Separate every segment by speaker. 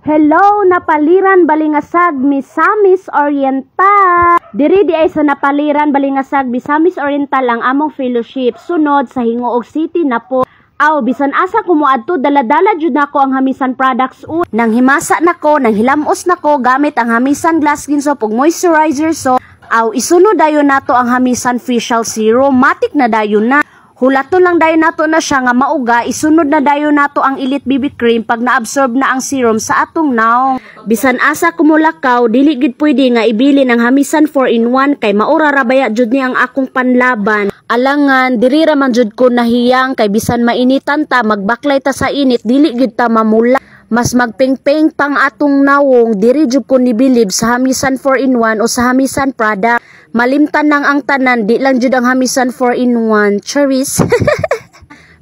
Speaker 1: Hello, napaliran balingasag Misamis Oriental. Diri di ay sa napaliran balingasag Misamis Oriental ang among fellowship. Sunod sa Hingoog City na po. Aw, bisan asa kumuadto dala-dala jud nako ang Hamisan products nang himasa nako, nang hilamos nako gamit ang Hamisan glass skin soap ug moisturizer soap. Aw, isunod dayon nato ang Hamisan facial serum. Matik na dayon na. Hulato lang dayon nato na siya nga mauga, isunod na dayon nato ang Elite BB Cream pag na-absorb na ang serum sa atong naong. Bisan asa kumulakaw, dili gid pwede nga ibili ng Hamisan 4-in-1 kay maura ra baya jud ni ang akong panlaban. Alangan, diri ra man jud ko nahiyang kay bisan mainitan ta, magbaklay ta sa init, dili gid ta mamula. Mas magpingping pang atong nawong, diri jud ko nibilib sa Hamisan 4-in-1 o sa Hamisan product. Malimtan lang ang tanan, di lang jud ang Hamisan 4-in-1. Charis.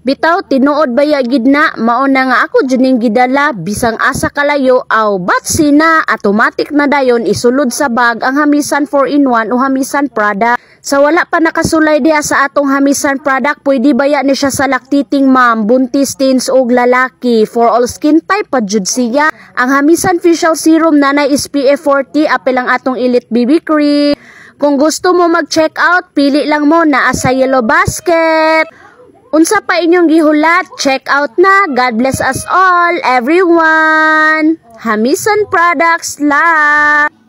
Speaker 1: Bitaw, tinuod baya gid na, mao na nga ako jud ning gidala, bisang asa kalayo, aw, batsi na, automatic na dayon isulod sa bag ang Hamisan 4-in-1 o Hamisan product. Sa wala pa nakasulay diha sa atong Hamisan product, pwede baya ni siya sa laktiting ma'am, buntis, teens og lalaki. For all skin type pa jud siya. Ang Hamisan facial serum nanay SPF 40, apel ang atong Elite BB Cream. Kung gusto mo mag-check out, pili lang mo na sa yellow basket. Unsa pa inyong gihulat? Check out na. God bless us all, everyone. Hamisan products lang.